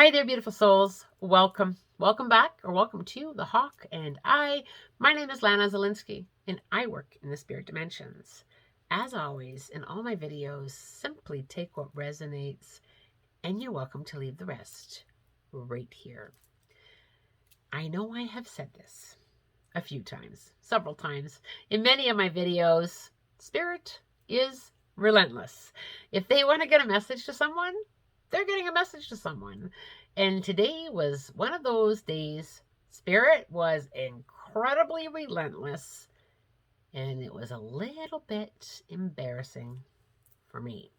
Hi there, beautiful souls. Welcome. Welcome back, or welcome to The Hawk and I. My name is Lana Zelinsky, and I work in the spirit dimensions. As always, in all my videos, simply take what resonates, and you're welcome to leave the rest right here. I know I have said this a few times, several times, in many of my videos. Spirit is relentless. If they want to get a message to someone, they're getting a message to someone. And today was one of those days. Spirit was incredibly relentless, and it was a little bit embarrassing for me.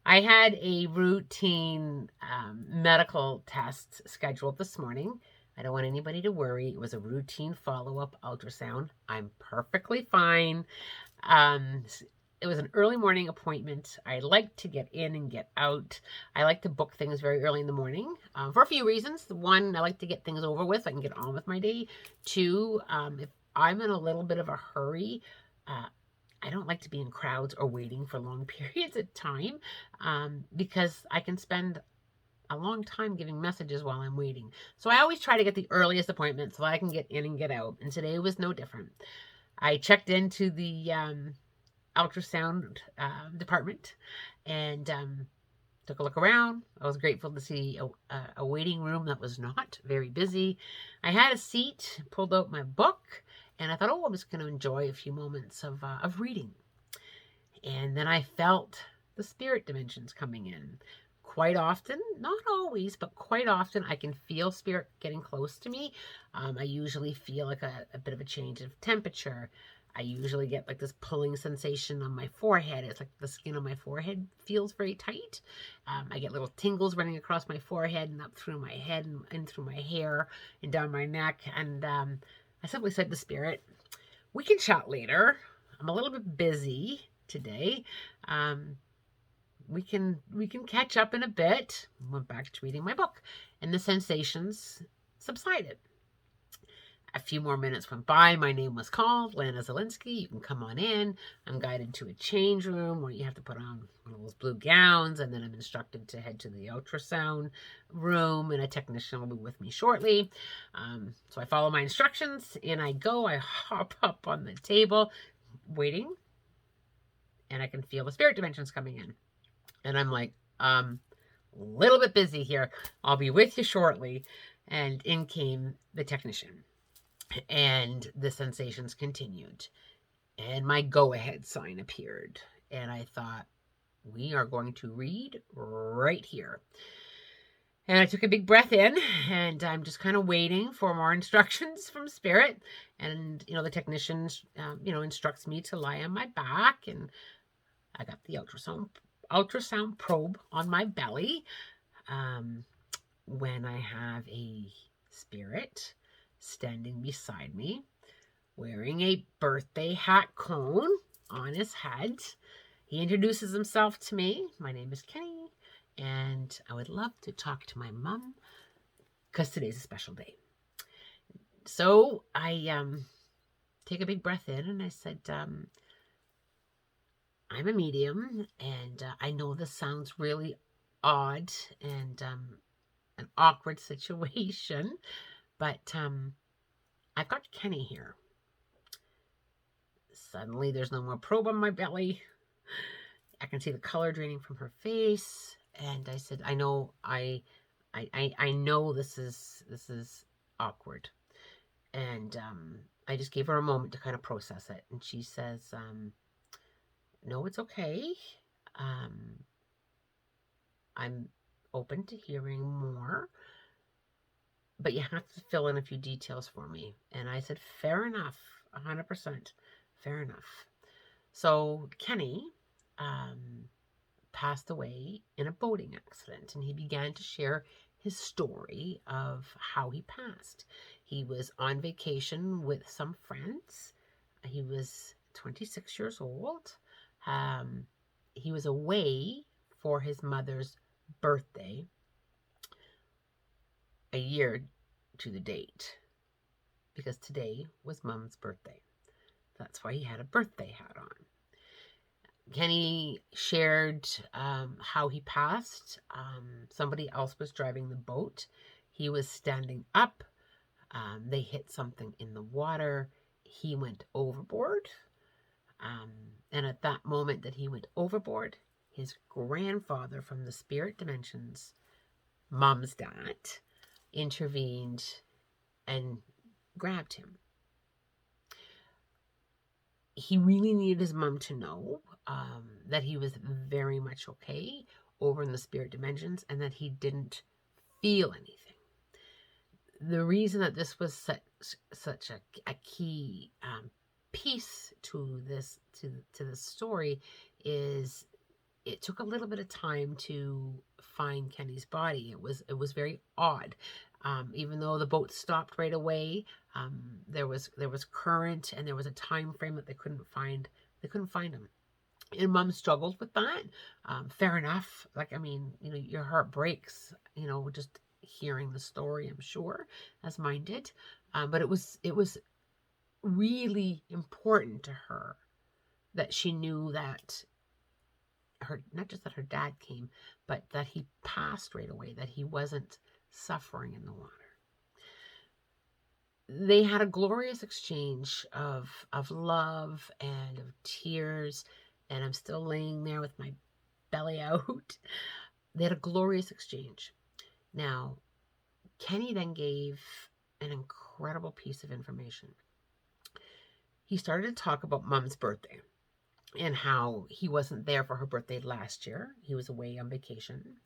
I had a routine medical test scheduled this morning. I don't want anybody to worry. It was a routine follow-up ultrasound. I'm perfectly fine. Um, it was an early morning appointment. I like to get in and get out. I like to book things very early in the morning for a few reasons. One, I like to get things over with. I can get on with my day. Two, if I'm in a little bit of a hurry, I don't like to be in crowds or waiting for long periods of time because I can spend a long time giving messages while I'm waiting. So I always try to get the earliest appointment so I can get in and get out. And today was no different. I checked into the ultrasound department and took a look around. I was grateful to see a waiting room that was not very busy. I had a seat, pulled out my book, and I thought, oh, I'm just going to enjoy a few moments of reading. And then I felt the spirit dimensions coming in. Quite often, not always, but quite often, I can feel spirit getting close to me. I usually feel like a bit of a change of temperature. I usually get like this pulling sensation on my forehead. It's like the skin on my forehead feels very tight. I get little tingles running across my forehead and up through my head and in through my hair and down my neck. And I simply said to spirit, we can chat later. I'm a little bit busy today. We can catch up in a bit. Went back to reading my book, and the sensations subsided. A few more minutes went by. My name was called, Lana Zelinsky. You can come on in. I'm guided to a change room where you have to put on one of those blue gowns, and then I'm instructed to head to the ultrasound room, and a technician will be with me shortly. So I follow my instructions, and I go. I hop up on the table, waiting, and I can feel the spirit dimensions coming in. And I'm like, a little bit busy here. I'll be with you shortly. And in came the technician. And the sensations continued. And my go-ahead sign appeared. And I thought, we are going to read right here. And I took a big breath in, and I'm just kind of waiting for more instructions from Spirit. And, the technician, instructs me to lie on my back. And I got the ultrasound probe on my belly. When I have a spirit standing beside me, wearing a birthday hat cone on his head. He introduces himself to me. My name is Kenny, and I would love to talk to my mom because today's a special day. So I take a big breath in, and I said, I'm a medium, and I know this sounds really odd and an awkward situation, but I've got Kenny here. Suddenly, there's no more probe on my belly. I can see the color draining from her face, and I said, I know, I know this is awkward, and I just gave her a moment to kind of process it, and she says, no, it's okay. I'm open to hearing more, but you have to fill in a few details for me. And I said, fair enough, 100%, fair enough. So Kenny passed away in a boating accident, and he began to share his story of how he passed. He was on vacation with some friends. He was 26 years old. He was away for his mother's birthday a year to the date, because today was Mom's birthday. That's why he had a birthday hat on. Kenny shared how he passed. Somebody else was driving the boat. He was standing up. They hit something in the water. He went overboard. Um, and at that moment that he went overboard, his grandfather from the spirit dimensions, Mom's dad, intervened and grabbed him. He really needed his mom to know that he was very much okay over in the spirit dimensions and that he didn't feel anything. The reason that this was such a key piece to this story is it took a little bit of time to find Kenny's body. It was very odd. Even though the boat stopped right away, there was current and there was a time frame that they couldn't find him. And Mom struggled with that. Fair enough. Like, I mean, your heart breaks, just hearing the story, I'm sure, as mine did. But it was really important to her that she knew that not just that her dad came, but that he passed right away, that he wasn't suffering in the water. They had a glorious exchange of love and of tears, and I'm still laying there with my belly out. They had a glorious exchange. Now, Kenny then gave an incredible piece of information. He started to talk about Mom's birthday and how he wasn't there for her birthday last year. He was away on vacation.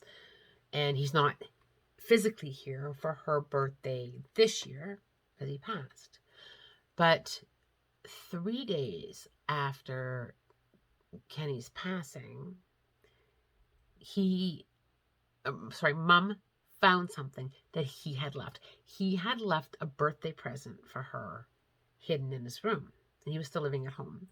And he's not physically here for her birthday this year because he passed. But 3 days after Kenny's passing, Mom found something that he had left. He had left a birthday present for her hidden in his room. And he was still living at home.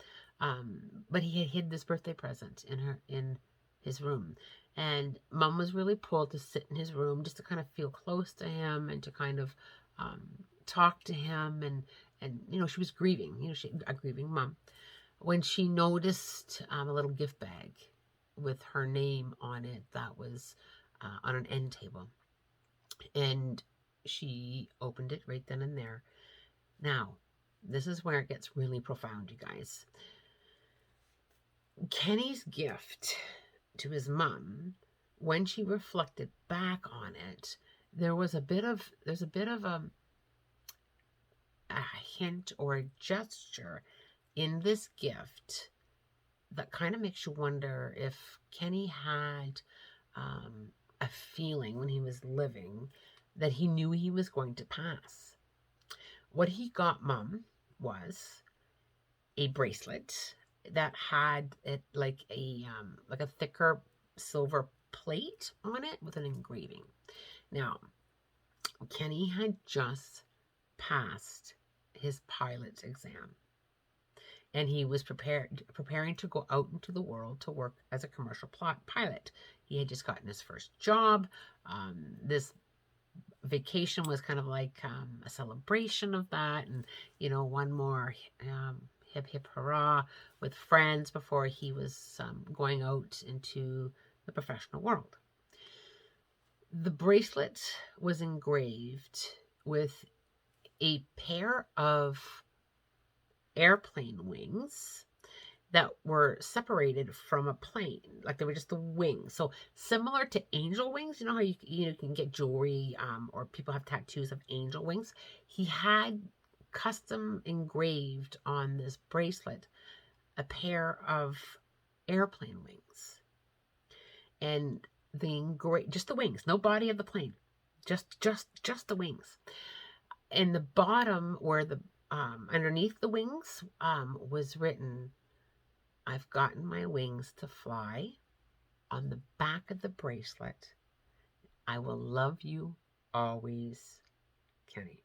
But he had hid this birthday present in his room. And Mom was really pulled to sit in his room just to kind of feel close to him and to kind of talk to him. And she was grieving, a grieving mom. When she noticed a little gift bag with her name on it that was on an end table. And she opened it right then and there. Now, this is where it gets really profound, you guys. Kenny's gift to his mom, when she reflected back on it, there's a bit of a hint or a gesture in this gift that kind of makes you wonder if Kenny had a feeling when he was living that he knew he was going to pass. What he got Mom was a bracelet that had it like a thicker silver plate on it with an engraving. Now, Kenny had just passed his pilot's exam, and he was preparing to go out into the world to work as a commercial pilot. He had just gotten his first job. This vacation was kind of like a celebration of that, and one more hip hip hurrah with friends before he was going out into the professional world. The bracelet was engraved with a pair of airplane wings that were separated from a plane, like they were just the wings. So similar to angel wings, you know how you can get jewelry or people have tattoos of angel wings. He had custom engraved on this bracelet a pair of airplane wings, and just the wings, no body of the plane, just the wings. And the bottom, where the underneath the wings was written, "I've gotten my wings to fly." On the back of the bracelet, "I will love you always, Kenny."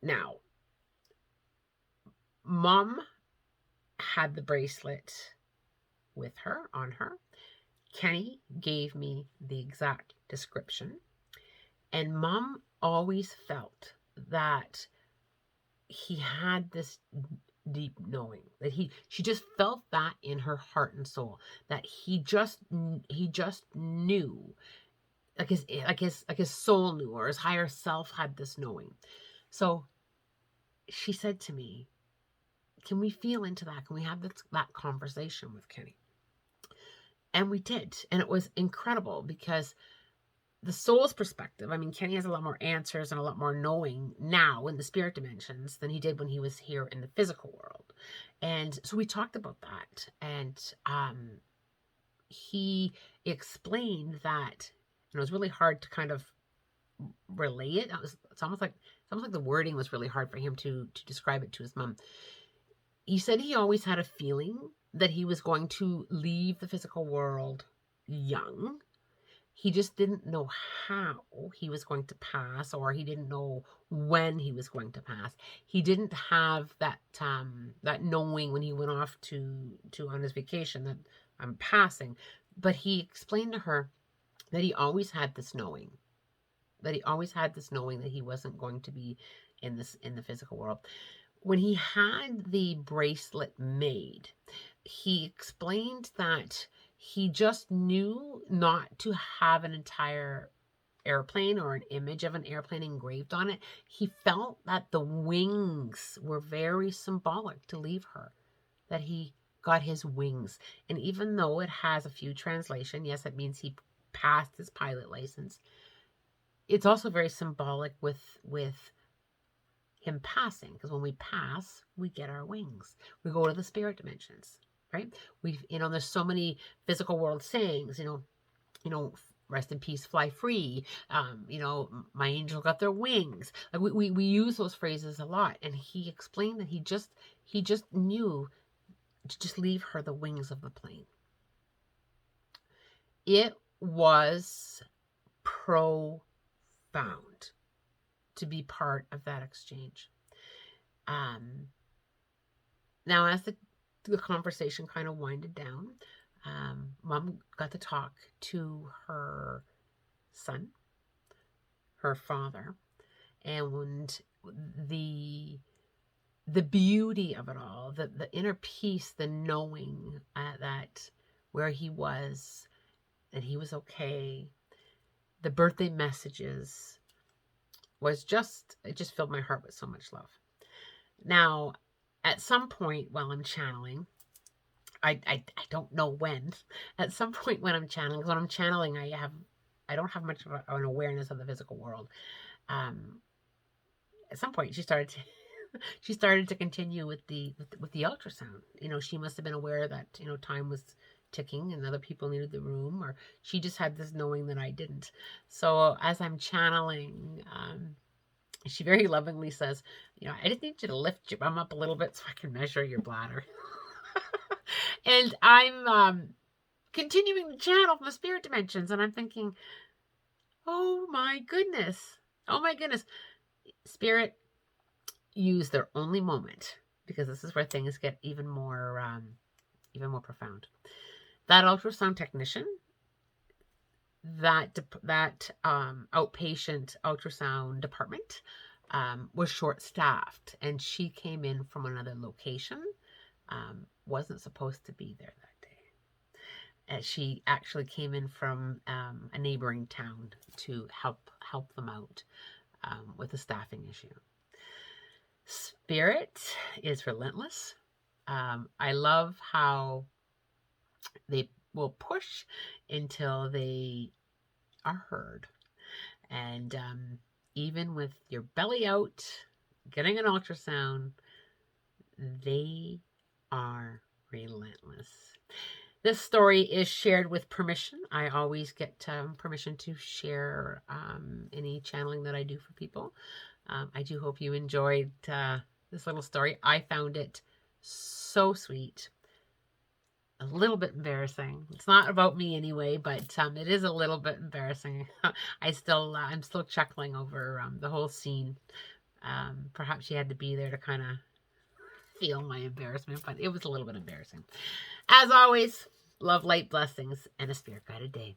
Now, Mom had the bracelet with her, on her. Kenny gave me the exact description. And Mom always felt that he had this deep knowing that she just felt that in her heart and soul, that he just knew, like his soul knew, or his higher self had this knowing. So she said to me, can we feel into that? Can we have that conversation with Kenny? And we did. And it was incredible because the soul's perspective, I mean, Kenny has a lot more answers and a lot more knowing now in the spirit dimensions than he did when he was here in the physical world. And so we talked about that. And he explained that, and it was really hard to kind of relay it. It's almost like the wording was really hard for him to describe it to his mom. He said he always had a feeling that he was going to leave the physical world young. He just didn't know how he was going to pass, or he didn't know when he was going to pass. He didn't have that knowing when he went off to on his vacation that I'm passing. But he explained to her that he always had this knowing, that he wasn't going to be in the physical world. When he had the bracelet made, he explained that he just knew not to have an entire airplane or an image of an airplane engraved on it. He felt that the wings were very symbolic to leave her, that he got his wings. And even though it has a few translation, yes, it means he passed his pilot license, it's also very symbolic with him passing, because when we pass, we get our wings. We go to the spirit dimensions, right? There's so many physical world sayings, rest in peace, fly free. My angel got their wings. Like we use those phrases a lot. And he explained that he just knew to just leave her the wings of the plane. It was profound to be part of that exchange. Now, as the conversation kind of winded down, Mom got to talk to her son, her father, and the beauty of it all, the inner peace, the knowing that where he was, that he was okay, the birthday messages it just filled my heart with so much love. Now, at some point while I'm channeling, I don't know when, at some point when I'm channeling, I don't have much of an awareness of the physical world. At some point she started to continue with the ultrasound. She must have been aware that, time was ticking and other people needed the room, or she just had this knowing that I didn't. So as I'm channeling, she very lovingly says, I just need you to lift your bum up a little bit so I can measure your bladder. And I'm continuing to channel from the spirit dimensions, and I'm thinking, oh my goodness. Spirit used their only moment, because this is where things get even more profound. That ultrasound technician, that outpatient ultrasound department was short-staffed, and she came in from another location, wasn't supposed to be there that day. And she actually came in from a neighboring town to help them out with a staffing issue. Spirit is relentless. I love how they will push until they are heard. And even with your belly out, getting an ultrasound, they are relentless. This story is shared with permission. I always get permission to share any channeling that I do for people. I do hope you enjoyed this little story. I found it so sweet. A little bit embarrassing. It's not about me anyway, but it is a little bit embarrassing. I'm still chuckling over the whole scene. Perhaps she had to be there to kind of feel my embarrassment, but it was a little bit embarrassing. As always, love, light, blessings, and a spirit guided day.